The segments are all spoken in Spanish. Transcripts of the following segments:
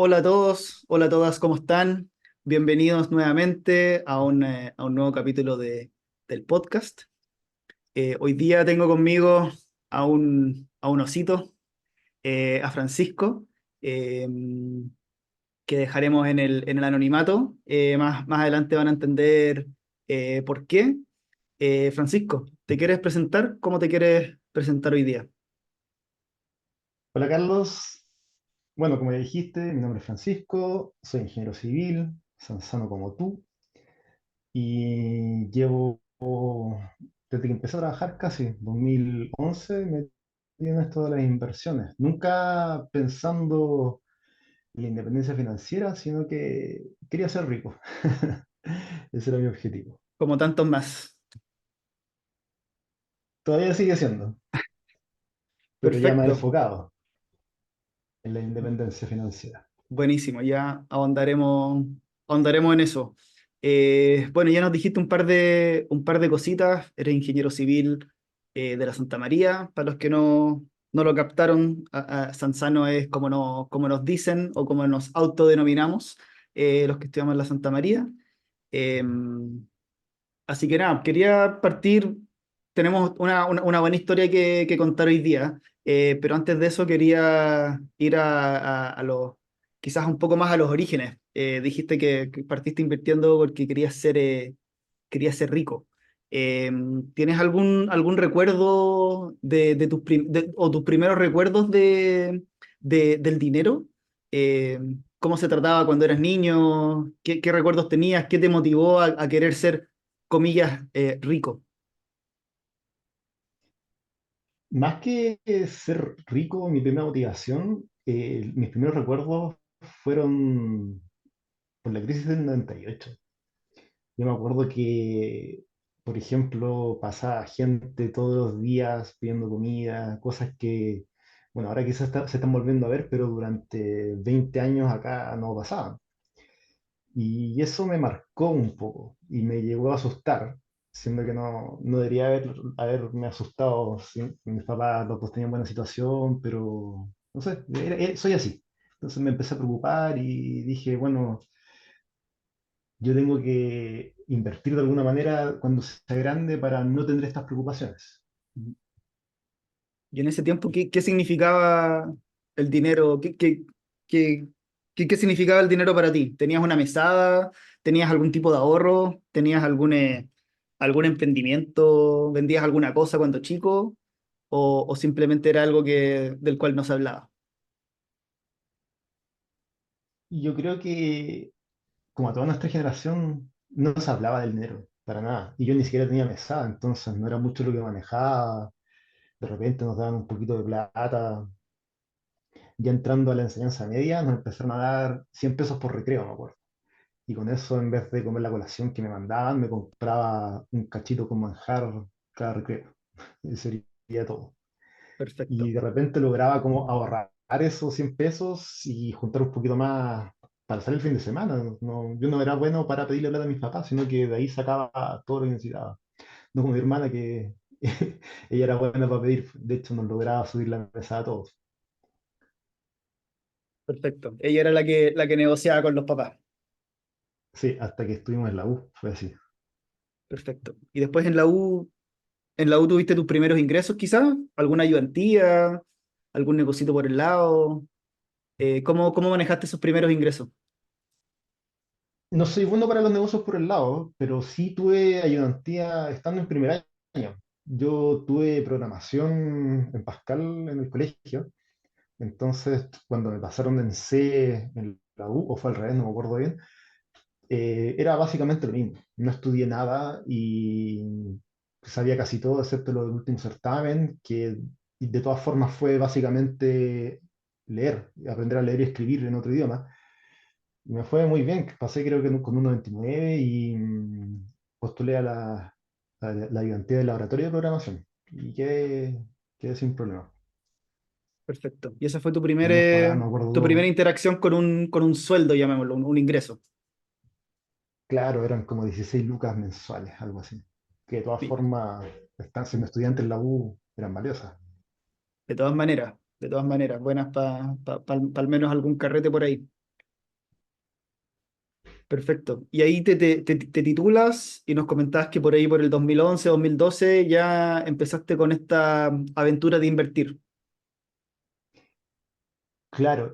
Hola a todos, hola a todas, ¿cómo están? Bienvenidos nuevamente a un nuevo capítulo del podcast. Hoy día tengo conmigo a un osito, a Francisco, eh, que dejaremos en el anonimato. Más adelante van a entender por qué. Francisco, ¿te quieres presentar? ¿Cómo te quieres presentar hoy día? Hola Carlos, bueno, como ya dijiste, mi nombre es Francisco, soy ingeniero civil, sano como tú, y llevo desde que empecé a trabajar casi 2011 metido en esto de las inversiones, nunca pensando en la independencia financiera, sino que quería ser rico. Ese era mi objetivo. Como tantos más. Todavía sigue siendo, pero ya más Perfecto. enfocado en la independencia financiera. Buenísimo, ya ahondaremos en eso. Bueno, ya nos dijiste un par de cositas. Eres ingeniero civil de la Santa María. Para los que no lo captaron, Sansano es como nos dicen o como nos autodenominamos los que estudiamos en la Santa María. Eh, Así que nada, quería partir. Tenemos una buena historia que contar hoy día, pero antes de eso quería ir quizás un poco más a los orígenes. Dijiste que partiste invirtiendo porque querías ser rico. Eh, ¿Tienes algún recuerdo o tus primeros recuerdos del dinero? ¿Cómo se trataba cuando eras niño? ¿Qué recuerdos tenías? ¿Qué te motivó a querer ser, comillas, rico? Más que ser rico, mi primera motivación, mis primeros recuerdos fueron por la crisis del 98. Yo me acuerdo que, por ejemplo, pasaba gente todos los días pidiendo comida, cosas que, bueno, ahora quizás se están volviendo a ver, pero durante 20 años acá no pasaban. Y eso me marcó un poco y me llegó a asustar, siendo que no debería haberme asustado. ¿Sí? Mis papás los dos tenían buena situación, pero no sé, soy así. Entonces me empecé a preocupar y dije, bueno, yo tengo que invertir de alguna manera cuando sea grande para no tener estas preocupaciones. Y en ese tiempo, ¿qué significaba el dinero? Qué, qué significaba el dinero para ti? ¿Tenías una mesada? ¿Tenías algún tipo de ahorro? ¿Tenías algún emprendimiento? ¿Vendías alguna cosa cuando chico? ¿O simplemente era algo del cual no se hablaba? Y yo creo que, como a toda nuestra generación, no se hablaba del dinero, para nada. Y yo ni siquiera tenía mesada, entonces no era mucho lo que manejaba. De repente nos daban un poquito de plata. Ya entrando a la enseñanza media, nos empezaron a dar 100 pesos por recreo, me acuerdo. Y con eso, en vez de comer la colación que me mandaban, me compraba un cachito con manjar cada recreo. Y sería todo. Y Perfecto. de repente lograba como ahorrar esos 100 pesos y juntar un poquito más para salir el fin de semana. Yo no era bueno para pedirle plata a mis papás, sino que de ahí sacaba todo lo que necesitaba. No como mi hermana que ella era buena para pedir, de hecho nos lograba subir la mesa a todos. Perfecto. Ella era la que negociaba con los papás. Sí, hasta que estuvimos en la U, fue así. Perfecto. Y después en la U tuviste tus primeros ingresos, quizás, alguna ayudantía, algún negocito por el lado. ¿Cómo manejaste esos primeros ingresos? No soy bueno para los negocios por el lado, pero sí tuve ayudantía estando en primer año. Yo tuve programación en Pascal en el colegio. Entonces, cuando me pasaron en C en la U, o fue al revés, no me acuerdo bien, era básicamente lo mismo. No estudié nada y sabía casi todo, excepto lo del último certamen, que de todas formas fue básicamente leer, aprender a leer y escribir en otro idioma. Y me fue muy bien, pasé creo que con 1,29 y postulé a la ayudantía del laboratorio de programación y quedé sin problema. Perfecto. Y esa fue tu Y nos pagaban, primera, me tu primera acuerdo. interacción con un sueldo, llamémoslo, un ingreso. Claro, eran como 16 lucas mensuales, algo así. Que de todas Sí. formas, están siendo estudiantes en la U, eran valiosas. De todas maneras, buenas para al menos algún carrete por ahí. Perfecto. Y ahí te titulas y nos comentabas que por ahí por el 2011, 2012 ya empezaste con esta aventura de invertir. Claro,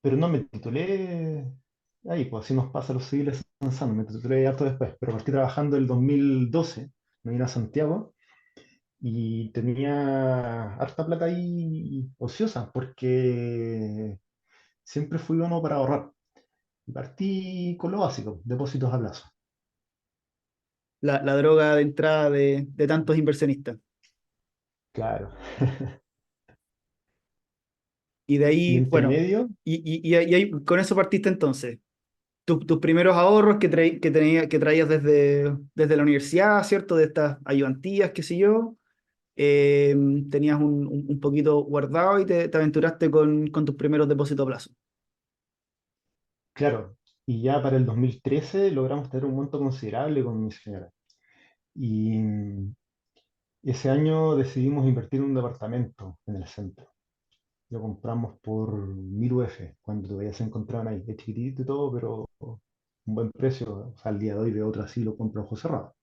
pero no me titulé ahí, pues así nos pasa a los civiles avanzando, me titulé harto después, pero partí trabajando el 2012, me vine a Santiago y tenía harta plata ahí ociosa, porque siempre fui bueno para ahorrar. Y partí con lo básico, depósitos a plazo. La droga de entrada de tantos inversionistas. Claro. Y de Y ahí, entre bueno, medio, y ahí con eso partiste entonces. Tus primeros ahorros que traías desde la universidad, ¿cierto? De estas ayudantías, qué sé yo. eh, Tenías un poquito guardado y te aventuraste con tus primeros depósitos a plazo. claro, y ya para el 2013 logramos tener un monto considerable con mi señora. Y ese año decidimos invertir en un departamento en el centro. Lo compramos por 1000 UF, cuando todavía se encontraban ahí. Es chiquitito y todo, pero un buen precio. O sea, al día de hoy de otro así lo compro a ojo cerrado.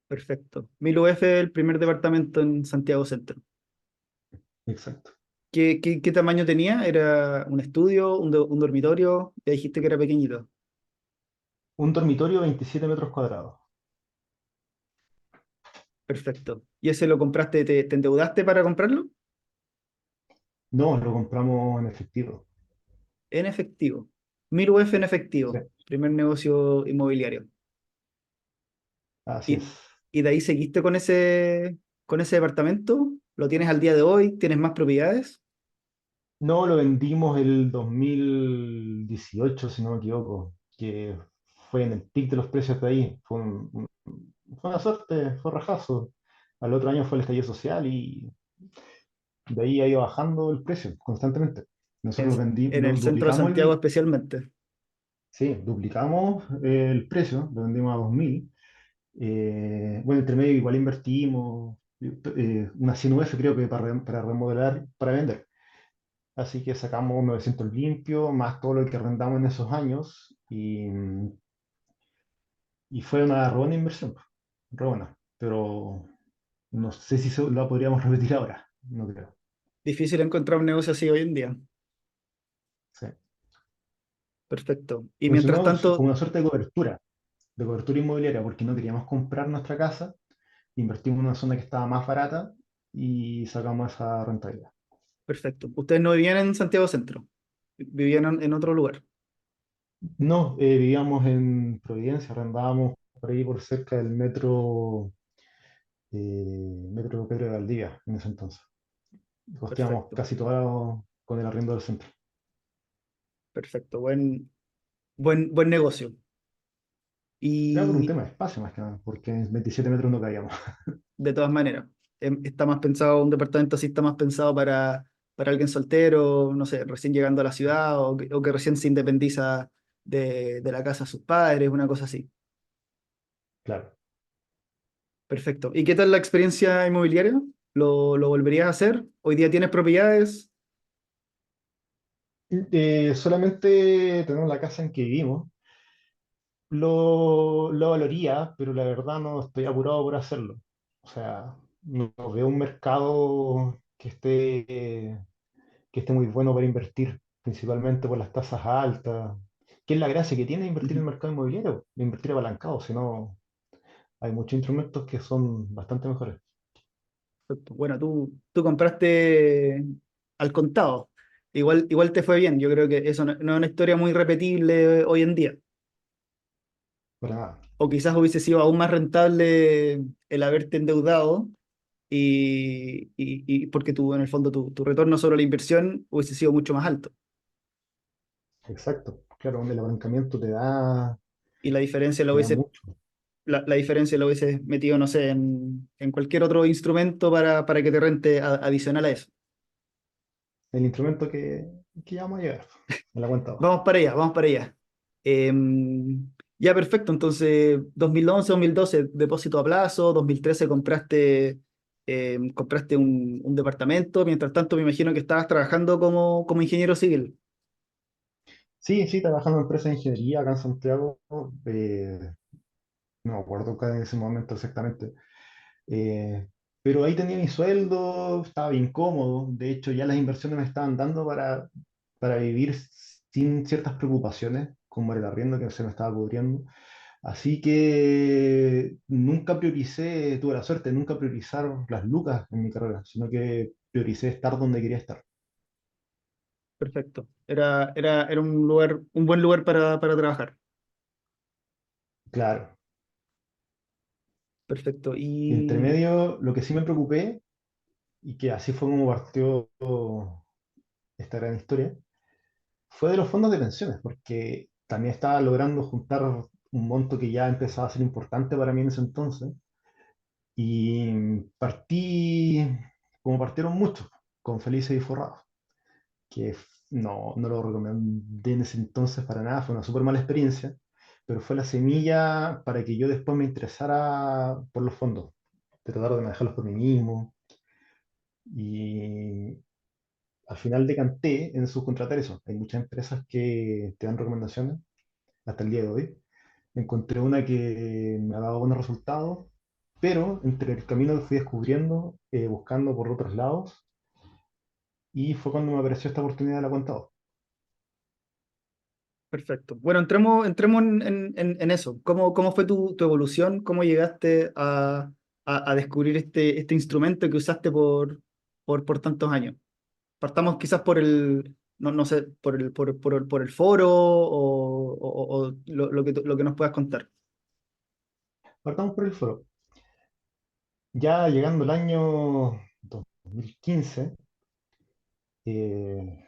Perfecto. 1000 UF, el primer departamento en Santiago Centro. Exacto. ¿Qué tamaño tenía? ¿Era un estudio, un dormitorio? Ya dijiste que era pequeñito. Un dormitorio 27 metros cuadrados. Perfecto. ¿Y ese lo compraste, te endeudaste para comprarlo? No, lo compramos en efectivo. En efectivo. 1000 UF en Sí, efectivo. Primer negocio inmobiliario. así es. ¿Y, y de ahí seguiste con ese departamento? ¿Lo tienes al día de hoy? ¿Tienes más propiedades? No, lo vendimos el 2018, si no me equivoco, que fue en el pic de los precios de ahí. Fue una suerte, fue rajazo. Al otro año fue el estallido social y de ahí ha ido bajando el precio constantemente. En, Nosotros en el centro de duplicamos Santiago especialmente. sí, duplicamos el precio, lo vendimos a 2000. Bueno, entre medio igual invertimos unas 100 UF creo que para remodelar, para vender. Así que sacamos 900 limpios, más todo lo que arrendamos en esos años, y fue una re buena inversión, re buena. Pero no sé si la podríamos repetir ahora, no creo. Difícil encontrar un negocio así hoy en día. Sí. Perfecto. Y mientras Funcionó como tanto, una suerte de cobertura inmobiliaria, porque no queríamos comprar nuestra casa, invertimos en una zona que estaba más barata y sacamos esa rentabilidad. perfecto. Ustedes no vivían en Santiago Centro, vivían en otro lugar. No, vivíamos en Providencia, arrendábamos por ahí por cerca del metro Pedro de Valdivia en ese entonces. Costeamos Perfecto, casi todo con el arriendo del centro. perfecto. Buen negocio. Era por un Y tema de espacio más que nada, porque en 27 metros no cabíamos. de todas maneras, está más pensado, un departamento así está más pensado para alguien soltero, no sé, recién llegando a la ciudad o que recién se independiza de la casa de sus padres, una cosa así. Claro. Perfecto. ¿Y qué tal la experiencia inmobiliaria? ¿Lo volverías a hacer? ¿Hoy día tienes propiedades? Solamente tenemos la casa en que vivimos. Lo valoría, pero la verdad no estoy apurado por hacerlo. O sea, no veo un mercado que esté muy bueno para invertir, principalmente por las tasas altas. ¿Qué es la gracia que tiene invertir en Ujú. el mercado inmobiliario? Invertir apalancado, si no, hay muchos instrumentos que son bastante mejores. Perfecto. Bueno, tú compraste al contado. Igual te fue bien. Yo creo que eso no es una historia muy repetible hoy en día. Para nada. O quizás hubiese sido aún más rentable el haberte endeudado y porque en el fondo tu retorno sobre la inversión hubiese sido mucho más alto. Exacto. Claro, donde el apalancamiento te da, Y la diferencia la te da hubiese, mucho. la diferencia la hubiese metido, no sé, en cualquier otro instrumento para que te rente adicional a eso. El instrumento que ya vamos a llegar a la cuenta abajo. Vamos para allá, vamos para allá. Ya, perfecto. Entonces, 2011, 2012, depósito a plazo. 2013 compraste un departamento. Mientras tanto, me imagino que estabas trabajando como ingeniero civil. Sí, sí, trabajando en empresa de ingeniería acá en Santiago. No me acuerdo acá en ese momento exactamente. Eh, pero ahí tenía mi sueldo, estaba bien cómodo. De hecho, ya las inversiones me estaban dando para vivir sin ciertas preocupaciones, como el arriendo que se me estaba cubriendo. Así que nunca prioricé, tuve la suerte de nunca priorizar las lucas en mi carrera, sino que prioricé estar donde quería estar. Perfecto. Era un lugar, un buen lugar para trabajar. Claro. Perfecto. Entre Y medio, lo que sí me preocupé, y que así fue como partió esta gran historia, fue de los fondos de pensiones, porque también estaba logrando juntar un monto que ya empezaba a ser importante para mí en ese entonces, y partí, como partieron muchos, con Felices y Forrados, que no lo recomendé en ese entonces para nada, fue una súper mala experiencia, pero fue la semilla para que yo después me interesara por los fondos, de tratar de manejarlos por mí mismo, y al final decanté en subcontratar eso. Hay muchas empresas que te dan recomendaciones hasta el día de hoy. Encontré una que me ha dado buenos resultados, pero entre el camino lo fui descubriendo, buscando por otros lados, y fue cuando me apareció esta oportunidad de la cuenta 2. perfecto. Bueno, entremos en eso. ¿Cómo fue tu evolución? ¿Cómo llegaste a descubrir este instrumento que usaste por tantos años? Partamos quizás no sé, por el foro o lo que nos puedas contar. Partamos por el foro. Ya llegando el año 2015, eh,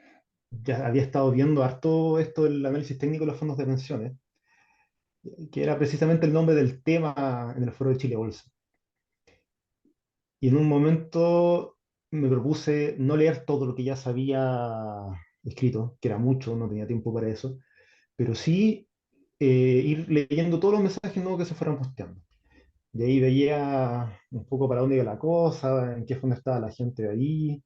ya había estado viendo harto esto del análisis técnico de los fondos de pensiones, que era precisamente el nombre del tema en el foro de Chile Bolsa. Y en un momento me propuse no leer todo lo que ya se había escrito, que era mucho, no tenía tiempo para eso, pero sí ir leyendo todos los mensajes nuevos que se fueran posteando. Y ahí veía un poco para dónde iba la cosa, en qué fondo estaba la gente de ahí.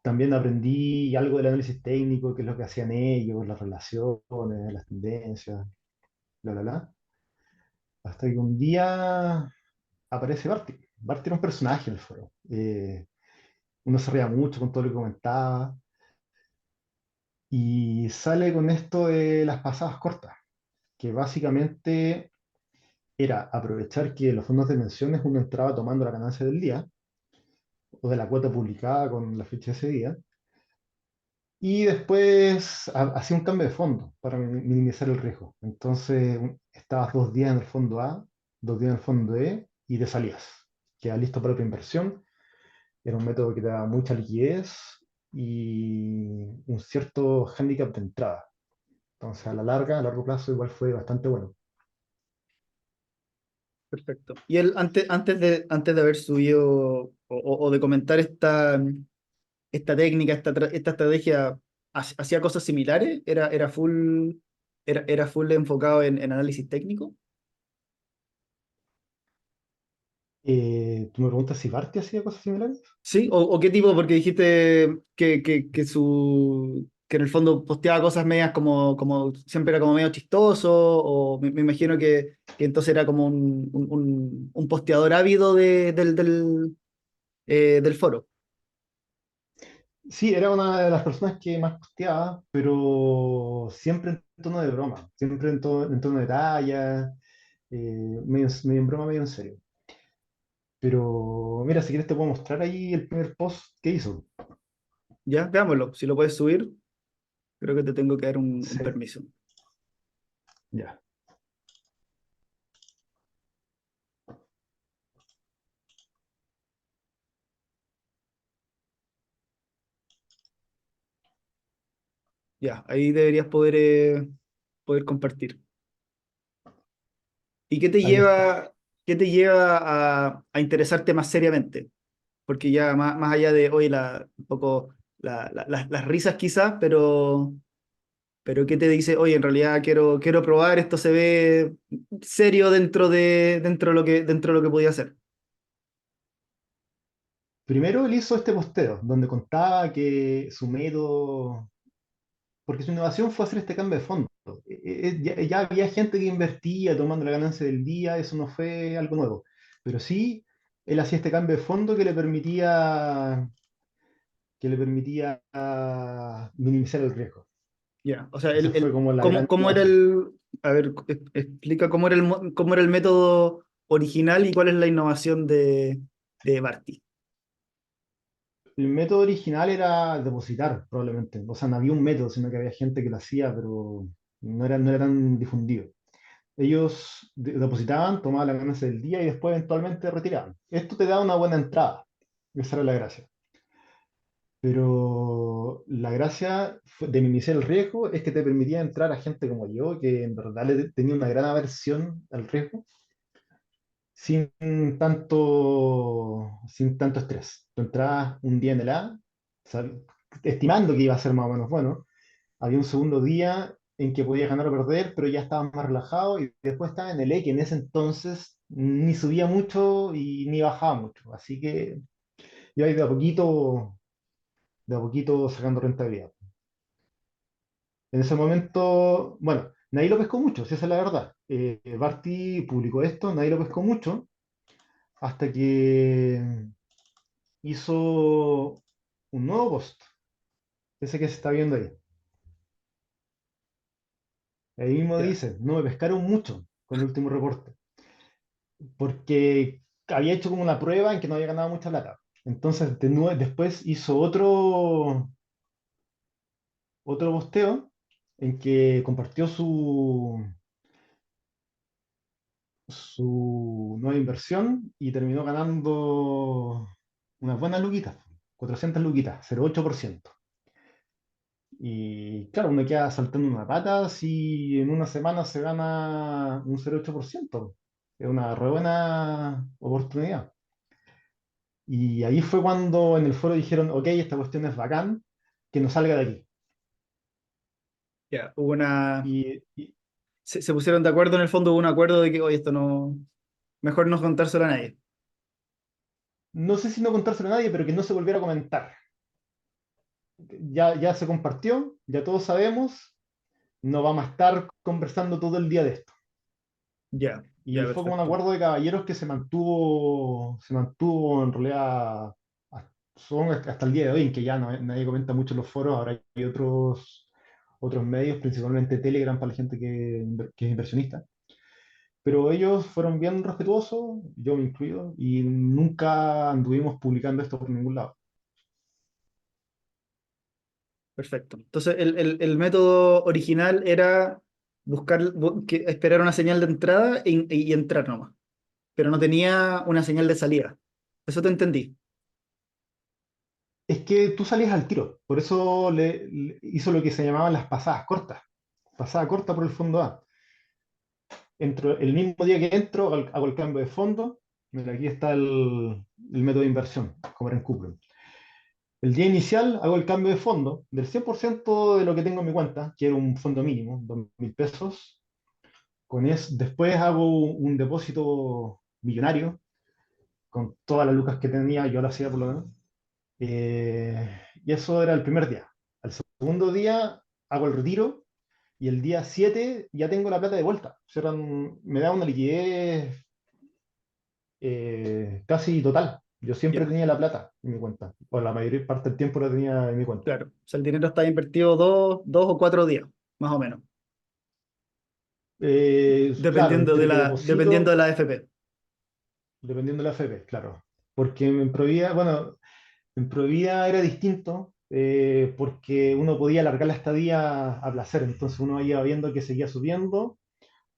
También aprendí algo del análisis técnico, qué es lo que hacían ellos, las relaciones, las tendencias, bla, bla, bla. Hasta que un día aparece Barty. Barty era un personaje en el foro. Uno se reía mucho con todo lo que comentaba, y sale con esto de las pasadas cortas, que básicamente era aprovechar que los fondos de pensiones uno entraba tomando la ganancia del día o de la cuota publicada con la fecha de ese día, y después hacía un cambio de fondo para minimizar el riesgo. Entonces estabas 2 días en el fondo A, 2 días en el fondo E y te salías. Quedas listo para otra inversión. Era un método que te daba mucha liquidez y un cierto hándicap de entrada. Entonces, a la larga, a largo plazo, igual fue bastante bueno. Perfecto. Y él, antes de haber subido o de comentar esta técnica, esta estrategia, ¿hacía cosas similares? ¿Era full enfocado en análisis técnico? ¿Tú me preguntas si Barty hacía cosas similares? ¿Sí? ¿O qué tipo? Porque dijiste que en el fondo posteaba cosas medias como siempre era como medio chistoso, o me imagino que entonces era como un posteador ávido del foro. Sí, era una de las personas que más posteaba, pero siempre en tono de broma, siempre en tono de talla, medio en broma, medio en serio. Pero mira, si quieres te puedo mostrar ahí el primer post que hizo. Ya, veámoslo. Si lo puedes subir, creo que te tengo que dar un Sí, permiso. ya. Ya, ahí deberías poder compartir. ¿Y Ahí está. qué te lleva a interesarte más seriamente? Porque ya más allá de hoy un poco las risas quizás, pero ¿qué te dice? Oye, en realidad quiero probar, esto se ve serio dentro de lo que podía hacer. Primero él hizo este posteo donde contaba que su método, porque su innovación fue hacer este cambio de fondo. Ya había gente que invertía tomando la ganancia del día, eso no fue algo nuevo. Pero sí, él hacía este cambio de fondo que le permitía minimizar el riesgo. Ya, o sea, Esa fue como la ¿cómo, gran cómo era innovación. el, a ver, explica cómo era el método original y cuál es la innovación de Barty. El método original era depositar, probablemente. O sea, no había un método, sino que había gente que lo hacía, pero no era tan difundido. Ellos depositaban, tomaban la ganancia del día y después eventualmente retiraban. Esto te da una buena entrada. Esa era la gracia. Pero la gracia de minimizar el riesgo es que te permitía entrar a gente como yo, que en verdad tenía una gran aversión al riesgo, sin tanto estrés. Tú entrabas un día en el A, sab- estimando que iba a ser más o menos bueno. Había un segundo día en que podías ganar o perder, pero ya estabas más relajado y después estaba en el E, que en ese entonces ni subía mucho y ni bajaba mucho. Así que iba ahí de a poquito sacando rentabilidad. En ese momento, bueno, nadie lo pescó mucho, si esa es la verdad. Barty publicó esto, nadie lo pescó mucho, hasta que hizo un nuevo post, ese que se está viendo ahí. Ahí mismo Ya, dice, no me pescaron mucho con el último reporte, porque había hecho como una prueba en que no había ganado mucha plata. Entonces, después hizo otro posteo en que compartió su nueva inversión y terminó ganando unas buenas luquitas, 400 luquitas, 0,8%. Y claro, uno queda saltando una pata si en una semana se gana un 0,8%. Es una re buena oportunidad. Y ahí fue cuando en el foro dijeron, ok, esta cuestión es bacán, que no salga de aquí. ya, hubo una, Y se pusieron de acuerdo en el fondo, hubo un acuerdo de que, oye, esto no, mejor no contárselo a nadie. no sé si no contárselo a nadie, pero que no se volviera a comentar. Ya se compartió, ya todos sabemos, no vamos a estar conversando todo el día de esto. Ya, ya, Y fue como un perfecto. acuerdo de caballeros que se mantuvo en realidad son hasta el día de hoy, en que ya nadie comenta mucho en los foros, ahora hay otros medios, principalmente Telegram para la gente que es inversionista. Pero ellos fueron bien respetuosos, yo me incluido, y nunca anduvimos publicando esto por ningún lado. Perfecto. Entonces, el método original era esperar una señal de entrada y entrar nomás, pero no tenía una señal de salida. Eso te entendí. Es que tú salías al tiro, por eso hizo lo que se llamaban las pasadas cortas, pasada corta por el fondo A. Entro, el mismo día que entro, hago el cambio de fondo. Mira, aquí está el método de inversión, como era en Cuprum. El día inicial hago el cambio de fondo del 100% de lo que tengo en mi cuenta, que era un fondo mínimo, 2.000 pesos. Después hago un depósito millonario con todas las lucas que tenía, yo lo hacía por lo menos. Y eso era el primer día. Al segundo día hago el retiro y el día 7 ya tengo la plata de vuelta. O sea, me da una liquidez casi total. Yo siempre Ya, tenía la plata en mi cuenta, o la mayor parte del tiempo la tenía en mi cuenta. claro. O sea, el dinero está invertido 2 o 4 días, más o menos, Claro, dependiendo de entre que dependiendo de deposito, la AFP. dependiendo de la FP, claro. Porque en Provida, bueno, en Provida era distinto, porque uno podía alargar la estadía a placer, entonces uno iba viendo que seguía subiendo,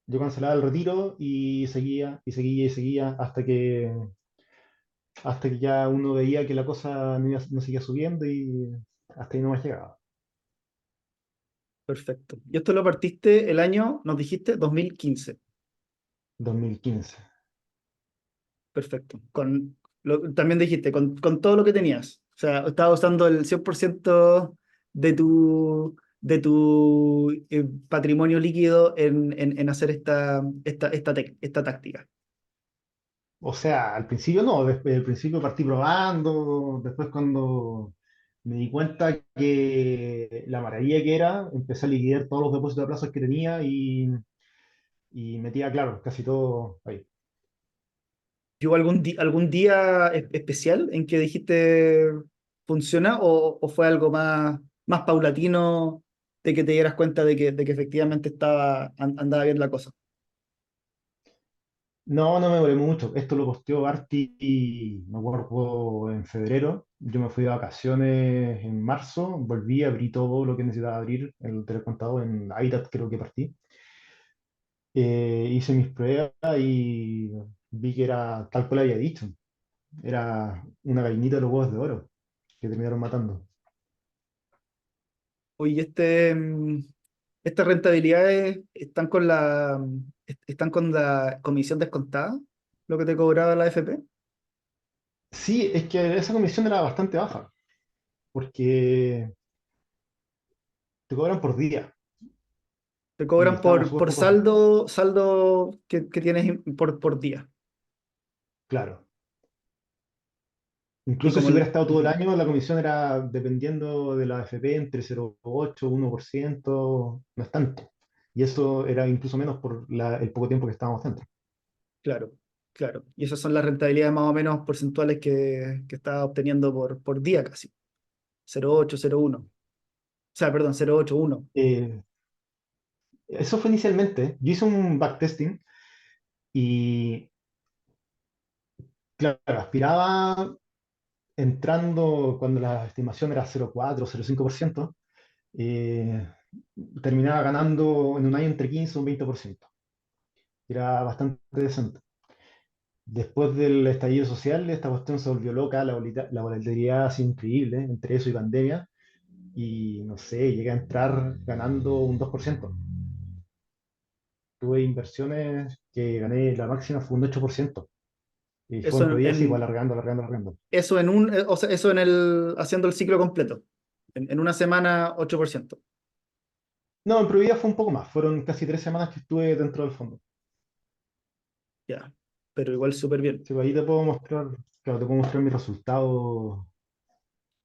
yo cancelaba el retiro y seguía, y seguía, y seguía, hasta que ya uno veía que la cosa no seguía subiendo y hasta ahí no más llegaba. Perfecto. Y esto lo partiste el año, nos dijiste, 2015. 2015. Perfecto. También dijiste, con todo lo que tenías. O sea, estabas usando el 100% de tu patrimonio líquido en hacer esta táctica. O sea, al principio no, después, al principio partí probando, después cuando Me di cuenta que la maravilla que era, empecé a liquidar todos los depósitos de plazos que tenía y metía, claro, casi todo ahí. ¿Hubo algún día especial en que dijiste funciona o fue algo más paulatino de que te dieras cuenta de que efectivamente andaba bien la cosa? No, no me demoré mucho. Esto lo posteó Arti, y me acuerdo, en febrero. Yo me fui de vacaciones en marzo, volví, abrí todo lo que necesitaba abrir, el telecontado en IDAT creo que partí. Hice mis pruebas y vi que era tal cual había dicho. Era una gallinita de los huevos de oro que terminaron matando. Oye, estas rentabilidades están con la comisión descontada, lo que te cobraba la AFP. Sí, es que esa comisión era bastante baja, porque te cobran por día Te y cobran estaban a por, súper por pocos. saldo que tienes por día. Claro. Y Incluso como si hubiera el- estado todo el Ujú. año, la comisión era, dependiendo de la AFP, entre 0,8 1%, no es tanto. Y eso era incluso menos por el poco tiempo que estábamos dentro. Claro, claro. Y esas son las rentabilidades más o menos porcentuales que estaba obteniendo por día casi. 0,8, 0,1. O sea, perdón, 0,81. Eh, Eso fue inicialmente. Yo hice un backtesting y, claro, aspiraba entrando cuando la estimación era 0,4, 0,5%, eh, terminaba ganando en un año entre 15 y un 20%. Era bastante decente. Después del estallido social, esta cuestión se volvió loca, la volatilidad así increíble, entre eso y pandemia, y no sé, llegué a entrar ganando un 2%. Tuve inversiones que gané, la máxima fue un 8%, y Eso fueron en, proyectos igual en- alargando, alargando, alargando. o sea, eso haciendo el ciclo completo. En una semana, 8%. No, en Provida fue un poco más, fueron casi 3 semanas que estuve dentro del fondo. Ya. Pero igual súper bien. Sí, pues ahí te puedo mostrar, claro, te puedo mostrar mis resultados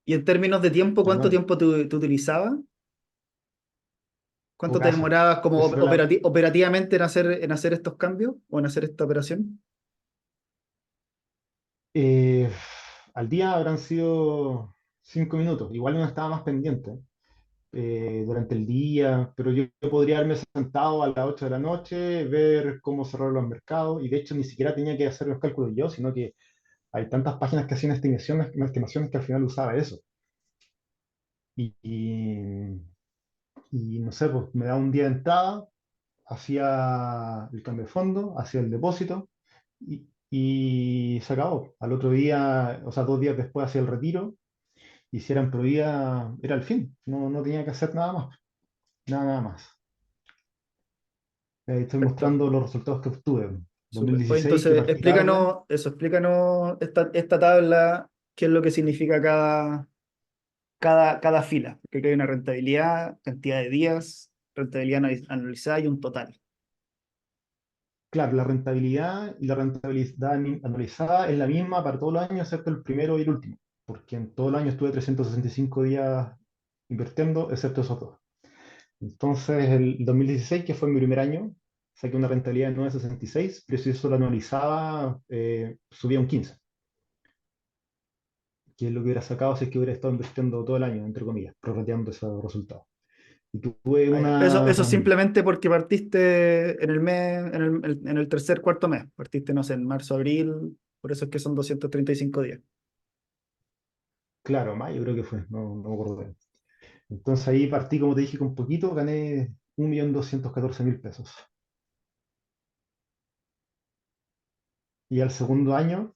Y en términos de tiempo, ¿cuánto anuales. tiempo tú utilizabas? ¿Cuánto te Pocaso. demorabas como Esa era la, operativamente en hacer estos cambios o en hacer esta operación? eh, al día habrán sido 5 minutos. Igual no estaba más pendiente durante el día, pero yo podría haberme sentado a las 8 de la noche, ver cómo cerrar los mercados, y de hecho ni siquiera tenía que hacer los cálculos yo, sino que hay tantas páginas que hacían estimaciones que al final usaba eso. Y, y, y no sé, pues me da un día de entrada, hacía el cambio de fondo, hacía el depósito y se acabó. Al otro día, o sea, 2 días después hacía el retiro, y si era en Provida, era el fin. No, no tenía que hacer nada más. Nada, nada más. Ahí estoy Perfecto. mostrando los resultados que obtuve. Súper. Oye, 2016 que entonces partí tarde. explícanos esta tabla, qué es lo que significa cada fila. Porque aquí hay una rentabilidad, cantidad de días, rentabilidad analizada y un total. Claro, la rentabilidad y la rentabilidad anualizada es la misma para todos los años, excepto el primero y el último. Porque en todo el año estuve 365 días invirtiendo, excepto esos dos. Entonces, el 2016, que fue mi primer año, saqué una rentabilidad de 9,66, pero si eso lo anualizaba, subía un 15, que es lo que hubiera sacado si es que hubiera estado invirtiendo todo el año, entre comillas, prorrateando esos resultados. Y tuve Ah, ya. Eso una. simplemente porque partiste en el mes, en el tercer, cuarto mes. Partiste, no sé, en marzo, abril, por eso es que son 235 días. Claro, mayo creo que fue, no, no me acuerdo bien. Entonces ahí partí, como te dije, con poquito, gané 1.214.000 pesos. Y al segundo año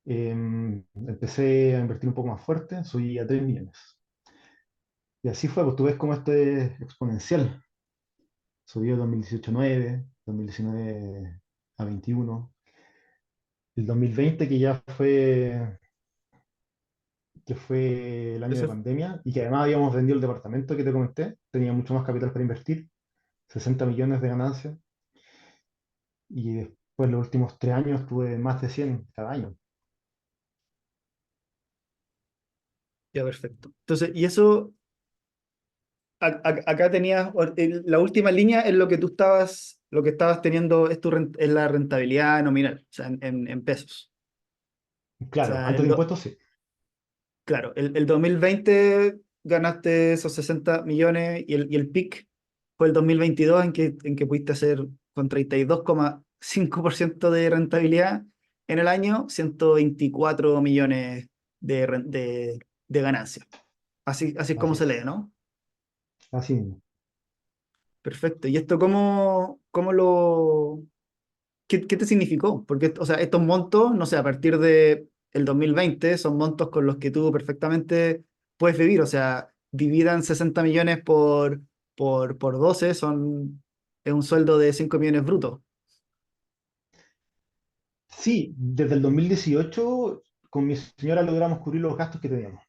empecé a invertir un poco más fuerte, subí a 3 millones. Y así fue, pues tú ves cómo esto es exponencial. Subió 2018 a 9, 2019 a 21, el 2020 que fue el año de Eso, pandemia y que además habíamos vendido el departamento que te comenté, tenía mucho más capital para invertir, 60 millones de ganancias, y después los últimos 3 años tuve más de 100 cada año. Ya, perfecto. Entonces, y eso, acá tenías, la última línea es lo que tú estabas, lo que estabas teniendo es, es la rentabilidad nominal, o sea, en pesos. O Claro, sea, antes de impuestos sí. claro, el 2020 ganaste esos 60 millones y el peak fue el 2022 en que pudiste hacer con 32,5% de rentabilidad en el año, 124 millones de ganancia. Así es como Así se es. lee, ¿no? Así mismo. Perfecto. ¿Y esto cómo lo, qué te significó? Porque, o sea, estos montos, no sé, a partir de el 2020 son montos con los que tú perfectamente puedes vivir. O sea, dividan 60 millones por 12 es un sueldo de 5 millones brutos. Sí, desde el 2018 con mi señora logramos cubrir los gastos que teníamos,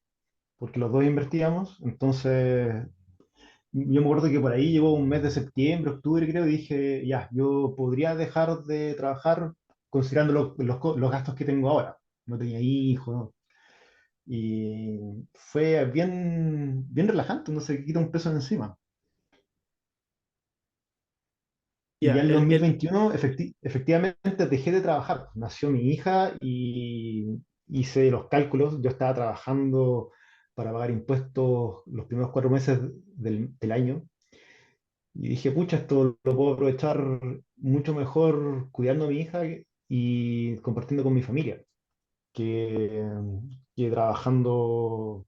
porque los dos invertíamos, entonces yo me acuerdo que por ahí llegó un mes de septiembre, octubre creo, y dije, ya, yo podría dejar de trabajar considerando los gastos que tengo ahora. No tenía hijos, ¿no? Y fue bien relajante, no se quita un peso de encima. Y ya Ya, en el 2021 efectivamente dejé de trabajar. Nació mi hija y hice los cálculos. Yo estaba trabajando para pagar impuestos los primeros 4 meses del año. Y dije, pucha, esto lo puedo aprovechar mucho mejor cuidando a mi hija y compartiendo con mi familia que, que trabajando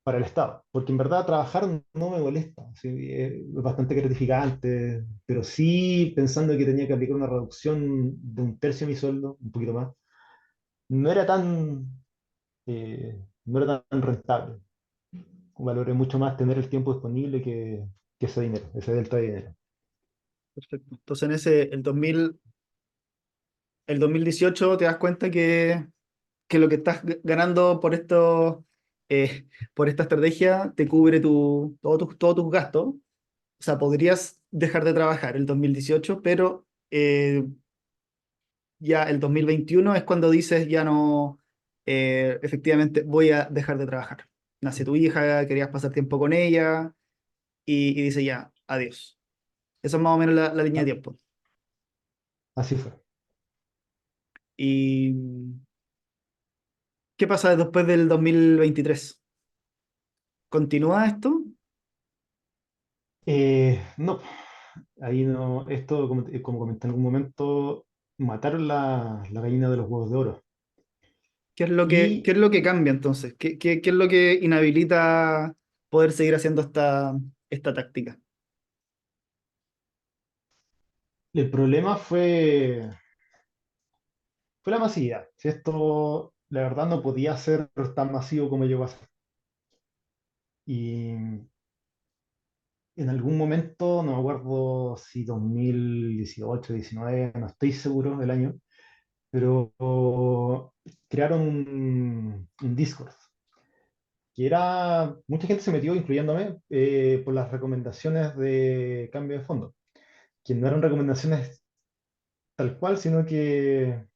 para el Estado. Porque en verdad trabajar no me molesta, ¿sí? Es bastante gratificante, pero sí pensando que tenía que aplicar una reducción de un tercio de mi sueldo, un poquito más, no era no era tan rentable. Valoré mucho más tener el tiempo disponible que ese dinero, ese delta de dinero. perfecto. Entonces, el 2018 te das cuenta que lo que estás ganando por esta estrategia te cubre todos tus gastos. O sea, podrías dejar de trabajar el 2018, pero ya el 2021 es cuando dices ya no, efectivamente voy a dejar de trabajar. Nace tu hija, querías pasar tiempo con ella y dice ya, adiós. Esa es más o menos la línea Ah, de tiempo. así fue. ¿Y qué pasa después del 2023? ¿Continúa esto? No, ahí no, esto, como comenté en algún momento, mataron la gallina de los huevos de oro. Qué Y es lo que cambia entonces? Qué es lo que inhabilita poder seguir haciendo esta táctica? el problema fue la masividad. Si esto, la verdad, no podía ser tan masivo como llegó a ser. Y en algún momento, no me acuerdo si 2018, 19, no estoy seguro del año, pero crearon un Discord, que era, mucha gente se metió, incluyéndome, por las recomendaciones de cambio de fondo, que no eran recomendaciones tal cual, sino que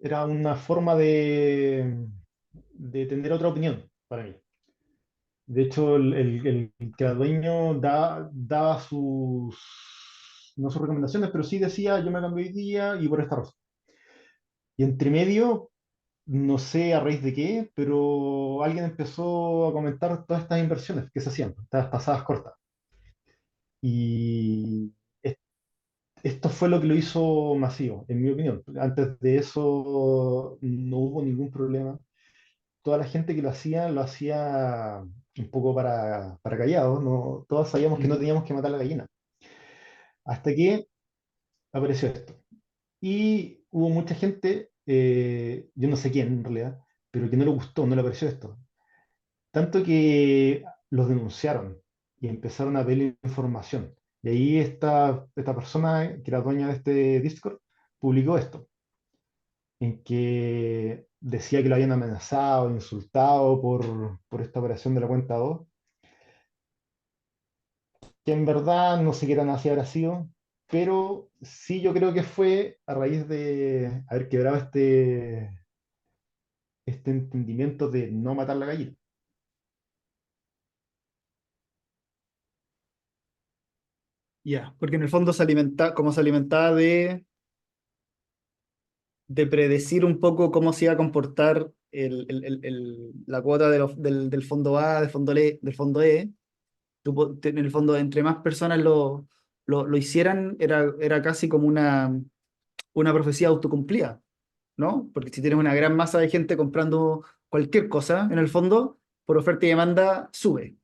era una forma de tener otra opinión para mí. De hecho, el que era dueño daba no sus recomendaciones, pero sí decía, yo me cambié hoy día y por esta razón. Y entre medio, no sé a raíz de qué, pero alguien empezó a comentar todas estas inversiones que se hacían, estas pasadas cortas. Y es- esto fue lo que lo hizo masivo, en mi opinión. Antes de eso no hubo ningún problema. Toda la gente que lo hacía un poco para callados, ¿no? Todos sabíamos que no Ujú. teníamos que matar a la gallina. Hasta que apareció esto. Y hubo mucha gente, yo no sé quién en realidad, pero que no le gustó, no le pareció esto. Tanto que los denunciaron y empezaron a pedir información. Y ahí esta persona que era dueña de este Discord publicó esto, en que decía que lo habían amenazado, insultado por esta operación de la cuenta 2, que en verdad no sé qué tan así habrá sido, pero sí yo creo que fue a raíz de haber quebrado este entendimiento de no matar la gallina. Ya, porque en el fondo se alimenta, como se alimentaba de predecir un poco cómo se iba a comportar la cuota del fondo A, del fondo E. En el fondo, entre más personas lo hicieran, era casi como una profecía autocumplida, ¿no? Porque si tienes una gran masa de gente comprando cualquier cosa, en el fondo, por oferta y demanda, sube.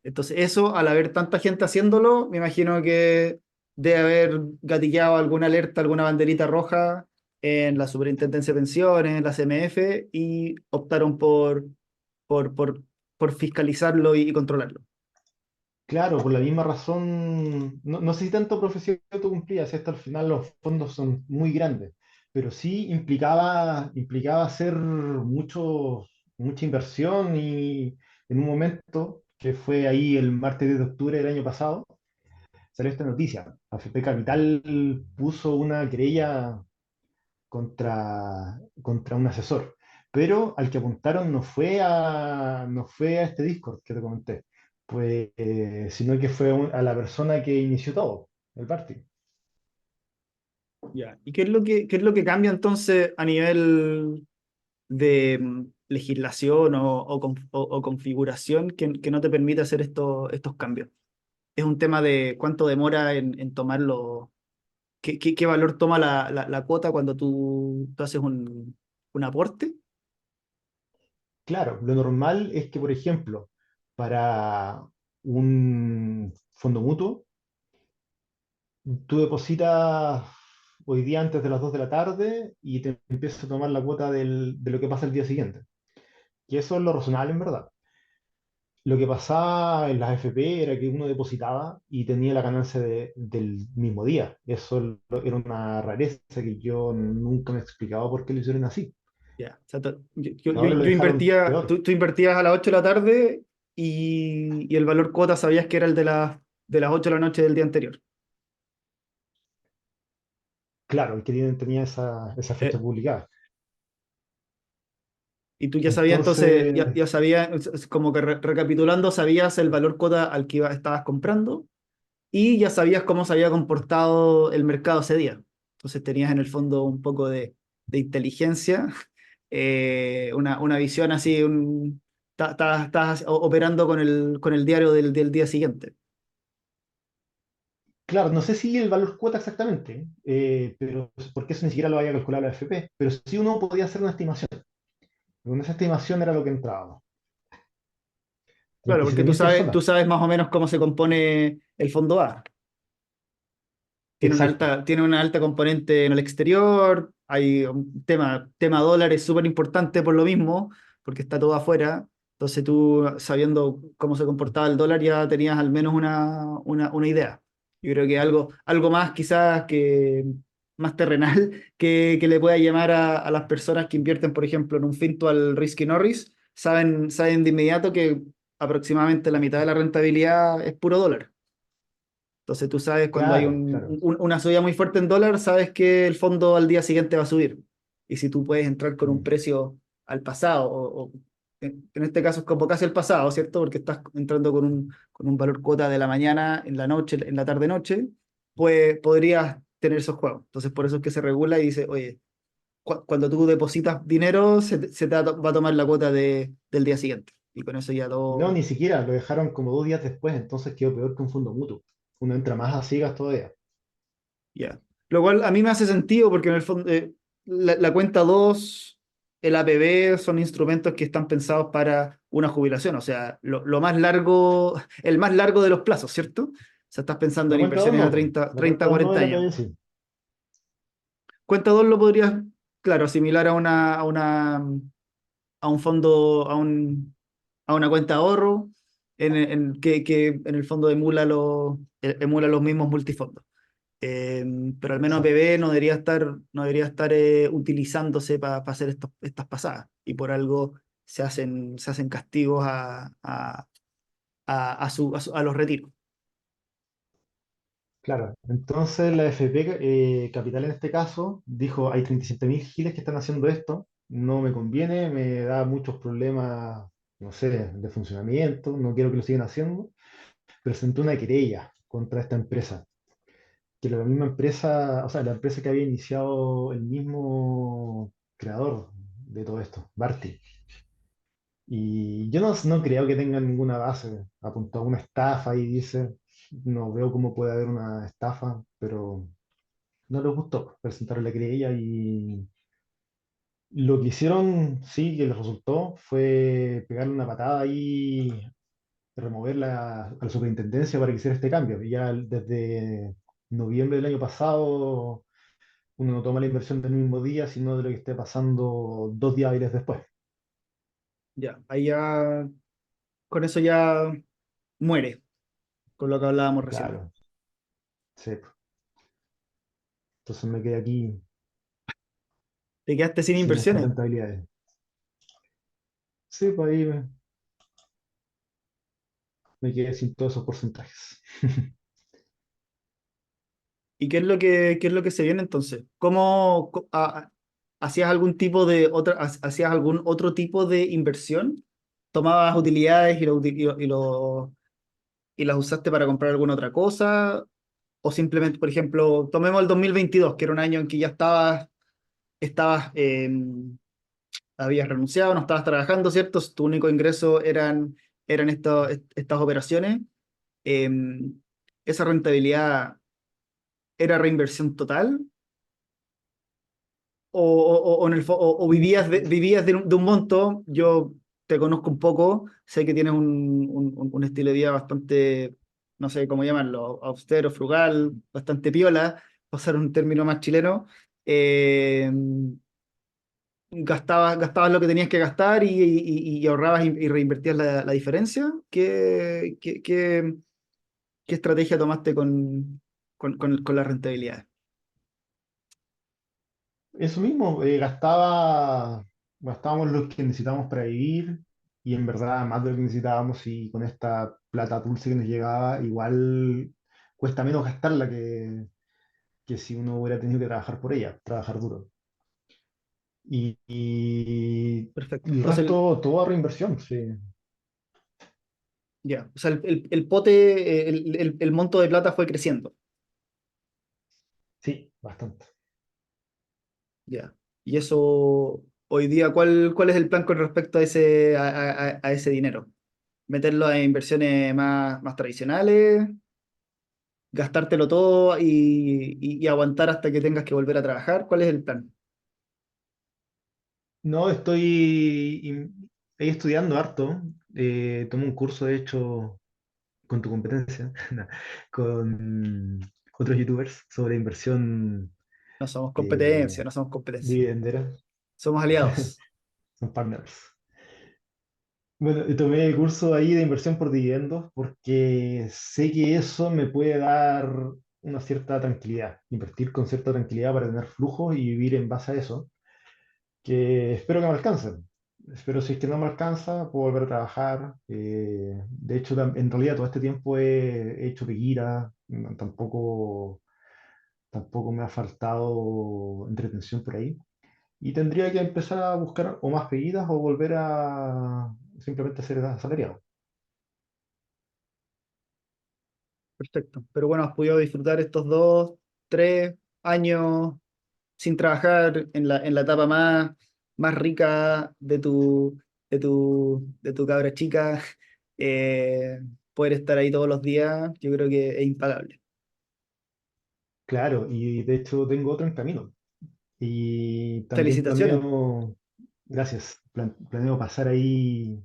Entonces, eso, al haber tanta gente haciéndolo, me imagino que debe haber gatillado alguna alerta, alguna banderita roja en la Superintendencia de Pensiones, en la CMF, y optaron por, por, por fiscalizarlo y controlarlo. Claro, por la misma razón, no sé si tanto profesión autocumplida, si hasta al final los fondos son muy grandes, pero sí implicaba hacer mucha inversión y en un momento, que fue ahí el martes 10 de octubre del año pasado, salió esta noticia. AFP Capital puso una querella contra un asesor. Pero al que apuntaron no fue a este Discord que te comenté, pues, sino que fue a la persona que inició todo, el party. Ya. ¿Y qué es lo que cambia entonces a nivel de legislación o configuración que no te permite hacer estos cambios? ¿Es un tema de cuánto demora en tomarlo? ¿Qué valor toma la cuota cuando tú haces un aporte? Claro, lo normal es que, por ejemplo, para un fondo mutuo, tú depositas hoy día antes de las 2 de la tarde y te empiezas a tomar la cuota de lo que pasa el día siguiente. Y eso es lo razonable en verdad. Lo que pasaba en las FP era que uno depositaba y tenía la ganancia del mismo día. Era una rareza que yo nunca me explicaba por qué lo hicieron así. Ya. O sea, yo, yo, Ahora lo yo dejaron invertía, peor. tú invertías a las 8 de la tarde y el valor cuota sabías que era el de las 8 de la noche del día anterior. Claro, el que tenía esa fecha Eh, publicada. Y tú ya sabías entonces, ya, Entonces, ya sabías, es como que recapitulando, sabías el valor cuota al que estabas comprando y ya sabías cómo se había comportado el mercado ese día. Entonces tenías en el fondo un poco de inteligencia, una visión así, estás operando con el diario del día siguiente. claro, no sé si el valor cuota exactamente, pero porque eso ni siquiera lo había calculado la FP, pero sí uno podía hacer una estimación. Con esa estimación era lo que entraba. Claro, porque 27 tú mil sabes, tú personas. sabes más o menos cómo se compone el fondo A. Exacto. Tiene una alta componente en el exterior, hay un tema dólar es súper importante por lo mismo, porque está todo afuera. Entonces tú, sabiendo cómo se comportaba el dólar, ya tenías al menos una idea. Yo creo que algo más quizás que más terrenal que le pueda llamar a las personas que invierten, por ejemplo, en un finto al Risky Norris, saben de inmediato que aproximadamente la mitad de la rentabilidad es puro dólar. Entonces tú sabes cuando hay Claro, claro. una subida muy fuerte en dólar, sabes que el fondo al día siguiente va a subir. Y si tú puedes entrar con un Mm. precio al pasado, o en este caso es como casi el pasado, ¿cierto? Porque estás entrando con un valor cuota de la mañana, en la noche, en la tarde-noche, pues podrías tener esos juegos. Entonces por eso es que se regula y dice, oye, cuando tú depositas dinero, se te va a tomar la cuota del día siguiente. Y con eso ya No, todo. ni siquiera, lo dejaron como 2 días después, entonces quedó peor que un fondo mutuo. Uno entra más a ciegas todavía. Ya. Lo cual a mí me hace sentido porque en el fondo la cuenta 2, el APB son instrumentos que están pensados para una jubilación, o sea, lo más largo, el más largo de los plazos, ¿cierto? O sea, estás pensando La en cuenta 2 inversiones a no, 30, la 30, cuenta 2 no 40 de la años. PDC. Cuenta 2 lo podrías, claro, asimilar a un fondo, a una cuenta de ahorro que en el fondo emula los mismos multifondos. Eh, pero al menos Exacto. BB no debería estar utilizándose para hacer estas pasadas. Y por algo se hacen castigos a los retiros. Claro, entonces la FP Capital en este caso dijo, hay 37.000 giles que están haciendo esto, no me conviene, me da muchos problemas, no sé, de funcionamiento, no quiero que lo sigan haciendo. Presenté una querella contra esta empresa, que la misma empresa, o sea, la empresa que había iniciado el mismo creador de todo esto, Barty. Y yo no creo que tengan ninguna base. Apuntó a una estafa y dice, no veo cómo puede haber una estafa, pero no les gustó presentar la querella y lo que hicieron, sí, que les resultó, fue pegarle una patada y remover a la superintendencia para que hiciera este cambio. Y ya desde noviembre del año pasado uno no toma la inversión del mismo día, sino de lo que esté pasando 2 días hábiles después. Ya, ahí ya, con eso ya muere, con lo que hablábamos recién. Claro, sí. Entonces me quedé aquí Te quedaste sin sin estas inversiones. rentabilidades. Sí, pues ahí me quedé sin todos esos porcentajes. ¿Y qué es lo que se viene entonces? ¿Hacías algún tipo de hacías algún otro tipo de inversión? ¿Tomabas utilidades y las usaste para comprar alguna otra cosa? ¿O simplemente, por ejemplo, tomemos el 2022, que era un año en que ya estabas, habías renunciado, no estabas trabajando, ¿cierto? Tu único ingreso eran estas operaciones. Eh, ¿Esa rentabilidad era reinversión total? O en o vivías de un monto? Yo te conozco un poco, sé que tienes un estilo de vida bastante, no sé cómo llamarlo, austero, frugal, bastante piola, para usar un término más chileno. Eh, gastabas lo que tenías que gastar y ahorrabas y reinvertías la diferencia. ¿Qué estrategia tomaste con la rentabilidad? Eso mismo, gastábamos lo que necesitábamos para vivir y en verdad más de lo que necesitábamos y con esta plata dulce que nos llegaba, igual cuesta menos gastarla que si uno hubiera tenido que trabajar por ella, trabajar duro. Y Perfecto. el Entonces, resto, todo a reinversión, sí. ya, o sea, el pote, el monto de plata fue creciendo. Sí, bastante. Ya. Y eso, hoy día, ¿cuál es el plan con respecto a ese dinero? ¿Meterlo en inversiones más tradicionales? ¿Gastártelo todo y aguantar hasta que tengas que volver a trabajar? ¿Cuál es el plan? No, ahí estudiando harto. Tomo un curso, de hecho, con tu competencia, no, con otros youtubers sobre inversión No somos eh, competencia, no somos competencia. dividendera. Somos aliados. Son partners. Bueno, y tomé el curso ahí de inversión por dividendos porque sé que eso me puede dar una cierta tranquilidad. Invertir con cierta tranquilidad para tener flujos y vivir en base a eso, que espero que me alcance. Espero si es que no me alcanza, puedo volver a trabajar. De hecho, en realidad todo este tiempo he hecho peguira, tampoco me ha faltado entretención por ahí. Y tendría que empezar a buscar o más peguitas o volver a simplemente ser asalariado. Perfecto. Pero bueno, has podido disfrutar estos 2, 3 años sin trabajar en la etapa más rica de tu cabra chica. eh, Poder estar ahí todos los días, yo creo que es impagable. Claro, y de hecho tengo otro en camino. Y también Felicitaciones. gracias, planeo pasar ahí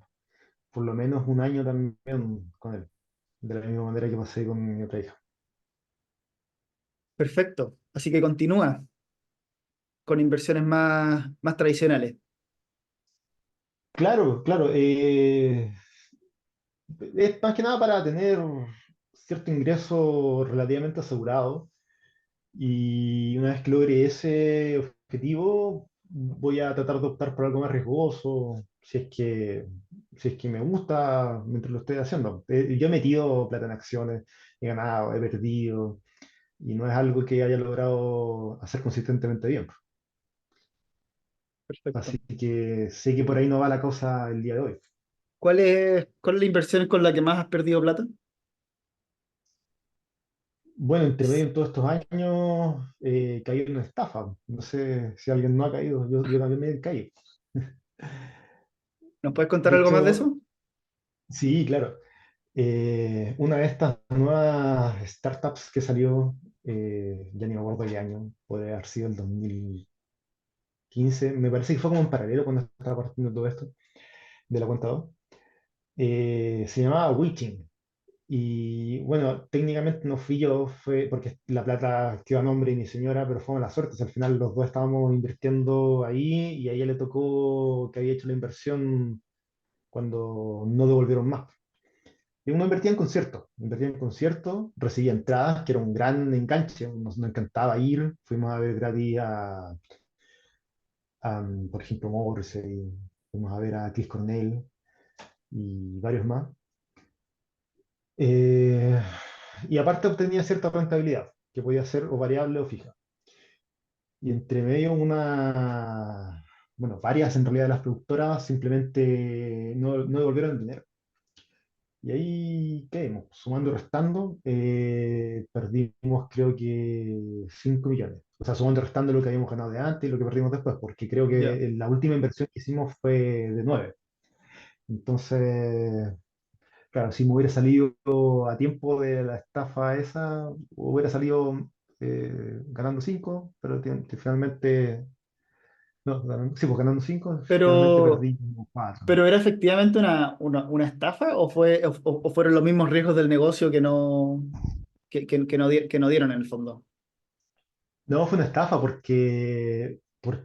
por lo menos un año también con él, de la misma manera que pasé con mi otra hija. Perfecto. Así que continúa con inversiones más tradicionales. Claro, claro. Es más que nada para tener cierto ingreso relativamente asegurado. Y una vez que logre ese objetivo, voy a tratar de optar por algo más riesgoso, si es que me gusta mientras lo estoy haciendo. Yo he metido plata en acciones, he ganado, he perdido, y no es algo que haya logrado hacer consistentemente bien. Perfecto. Así que sé que por ahí no va la cosa el día de hoy. ¿Cuál es la inversión con la que más has perdido plata? Bueno, entre medio de todos estos años caí en una estafa. No sé si alguien no ha caído. Yo también me caí. ¿Nos puedes contar De algo más de hecho, eso? sí, claro. Una de estas nuevas startups que salió, ya ni me acuerdo qué año, puede haber sido el 2015, me parece que fue como en paralelo cuando estaba partiendo todo esto de la cuenta 2. Se llamaba Witching. Y bueno, técnicamente no fui yo, fue porque la plata quedó a nombre de mi señora, pero fue mala suerte. O sea, al final los dos estábamos invirtiendo ahí y a ella le tocó que había hecho la inversión cuando no devolvieron más. Y uno invertía en conciertos, recibía entradas, que era un gran enganche, nos encantaba ir, fuimos a ver gratis por ejemplo, Morrissey, fuimos a ver a Chris Cornell y varios más. Eh, y aparte obtenía cierta rentabilidad, que podía ser o variable o fija. Y entre medio bueno, varias en realidad de las productoras simplemente no devolvieron el dinero. Y ahí, ¿qué vimos? Sumando y restando, perdimos creo que 5 millones. O sea, sumando y restando lo que habíamos ganado de antes y lo que perdimos después, porque creo Ya. que la última inversión que hicimos fue de 9. Entonces, claro, si me hubiera salido a tiempo de la estafa esa, hubiera salido ganando 5, pero finalmente, no, sí, pues ganando 5, finalmente Pero, perdí como 4. pero ¿era efectivamente una estafa o fueron los mismos riesgos del negocio que no dieron en el fondo? No, fue una estafa porque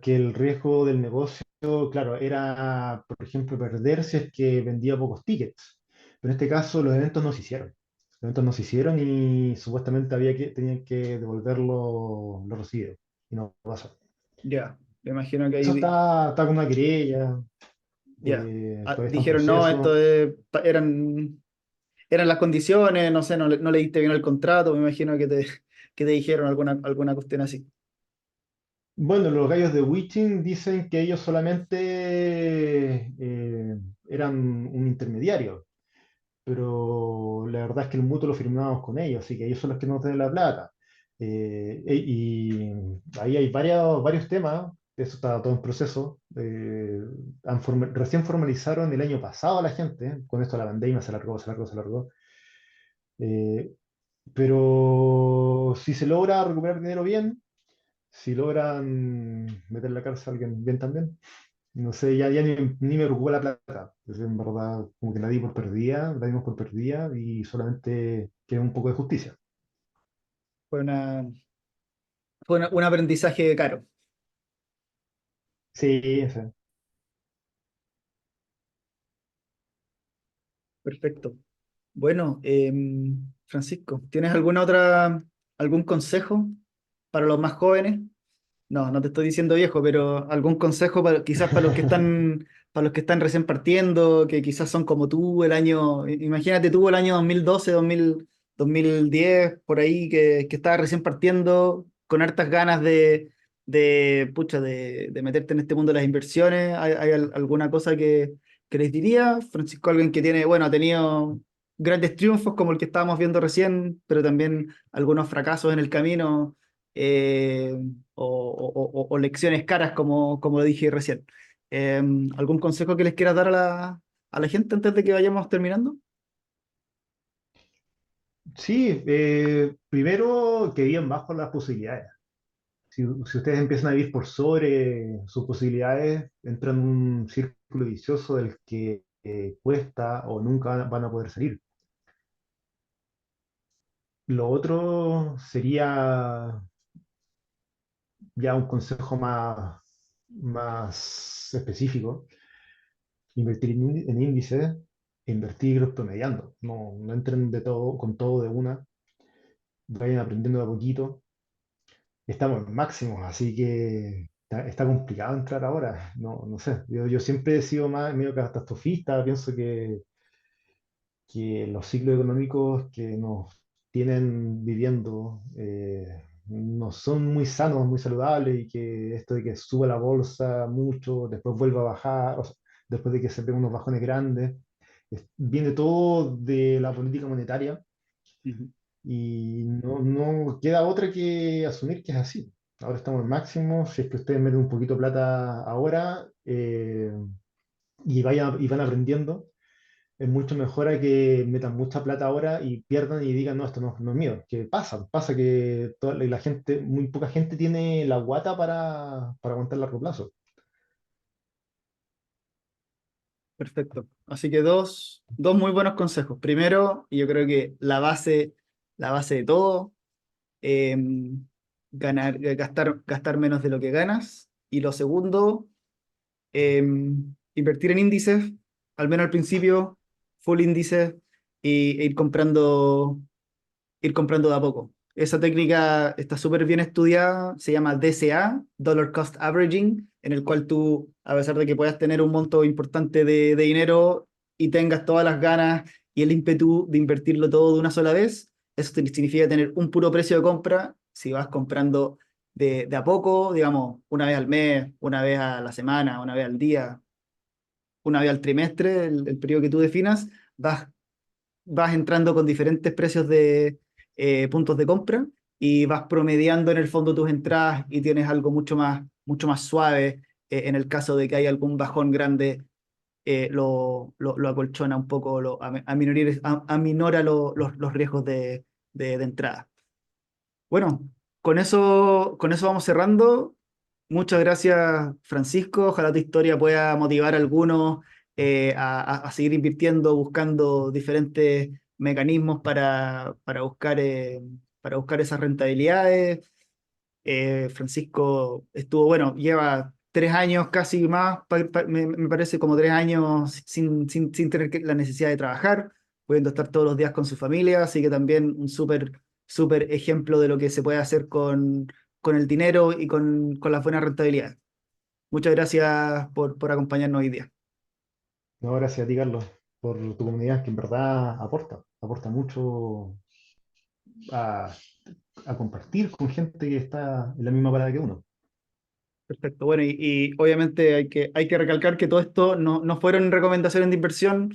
el riesgo del negocio, claro, era, por ejemplo, perder si es que vendía pocos tickets. Pero en este caso los eventos no se hicieron. Los eventos no se hicieron y supuestamente tenían que devolver lo recibido. Y no pasó. Ya, me imagino que Eso ahí, está con una querella, ya. Ah, todavía está en dijeron, no, proceso. eran las condiciones, no sé, no leíste bien el contrato, me imagino que te dijeron alguna cuestión así. Bueno, los gallos de Witching dicen que ellos solamente eran un intermediario, pero la verdad es que el mutuo lo firmamos con ellos, así que ellos son los que nos den la plata. Y ahí hay varios temas, eso está todo en proceso. Recién formalizaron el año pasado a la gente, con esto de la pandemia se alargó, se alargó, se alargó. Eh, pero si se logra recuperar dinero bien, si logran meter en la cárcel a alguien bien también, no sé, ya ni me preocupa la plata. Es en verdad, como que la di por perdida, la dimos por perdida y solamente queda un poco de justicia. Fue una, un aprendizaje caro. Sí, sí. Perfecto. Bueno, Francisco, ¿tienes algún consejo para los más jóvenes? No, no te estoy diciendo viejo, pero algún consejo quizás para los que están recién partiendo, que quizás son como tú imagínate tú el año 2012, 2010, por ahí, que estabas recién partiendo, con hartas ganas de meterte en este mundo de las inversiones. ¿Hay alguna cosa que les diría? Francisco, alguien que bueno, ha tenido grandes triunfos como el que estábamos viendo recién, pero también algunos fracasos en el camino. eh, o lecciones caras, como lo dije recién. Eh, ¿Algún consejo que les quieras dar a la gente antes de que vayamos terminando? Sí, primero que vivan bajo las posibilidades. Si ustedes empiezan a vivir por sobre sus posibilidades, entran en un círculo vicioso del que cuesta o nunca van a poder salir. Lo otro sería ya un consejo más específico, invertir en índices e invertir promediando. No entren de todo, con todo de una, vayan aprendiendo de a poquito. Estamos en máximos, así que está complicado entrar ahora. No sé, yo siempre he sido más medio catastrofista, pienso que los ciclos económicos que nos tienen viviendo no son muy sanos, muy saludables, y que esto de que sube la bolsa mucho, después vuelva a bajar, o sea, después de que se peguen unos bajones grandes, viene todo de la política monetaria Ujú. y no queda otra que asumir que es así. Ahora estamos en máximo, si es que ustedes meten un poquito de plata ahora y van aprendiendo, es mucho mejor a que metan mucha plata ahora y pierdan y digan, no, esto no es mío. Que pasa que la gente, muy poca gente tiene la guata para aguantar a largo plazo. Perfecto. Así que dos muy buenos consejos. Primero, y yo creo que la base de todo, eh, gastar menos de lo que ganas. Y lo segundo, eh, invertir en índices, al menos al principio, full índices, e ir comprando de a poco. Esa técnica está súper bien estudiada, se llama DCA, Dollar Cost Averaging, en el cual tú, a pesar de que puedas tener un monto importante de dinero y tengas todas las ganas y el ímpetu de invertirlo todo de una sola vez, eso significa tener un puro precio de compra si vas comprando de a poco, digamos, una vez al mes, una vez a la semana, una vez al día, una vez al trimestre, el periodo que tú definas, vas entrando con diferentes precios de puntos de compra y vas promediando en el fondo tus entradas y tienes algo mucho más suave. En el caso de que haya algún bajón grande, lo acolchona un poco, aminora los riesgos de entrada. Bueno, con eso vamos cerrando. Muchas gracias, Francisco. Ojalá tu historia pueda motivar a algunos a seguir invirtiendo, buscando diferentes mecanismos para buscar esas rentabilidades. Francisco estuvo, bueno, lleva 3 años casi más, me parece como 3 años sin tener la necesidad de trabajar, pudiendo estar todos los días con su familia, así que también un súper ejemplo de lo que se puede hacer con el dinero y con las buenas rentabilidades. Muchas gracias por acompañarnos hoy día. No, gracias a ti, Carlos, por tu comunidad, que en verdad aporta mucho a, a compartir con gente que está en la misma parada que uno. Perfecto. Bueno, y obviamente hay que recalcar que todo esto no fueron recomendaciones de inversión.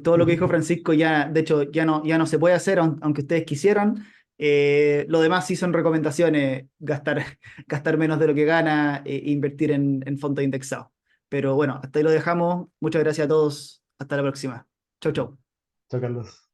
Todo lo que dijo Francisco ya, de hecho, ya no se puede hacer, aunque ustedes quisieran. Lo demás sí son recomendaciones, gastar menos de lo que gana e invertir en fondos indexados. Pero bueno, hasta ahí lo dejamos. Muchas gracias a todos. Hasta la próxima. Chau, chau. Chao, Carlos.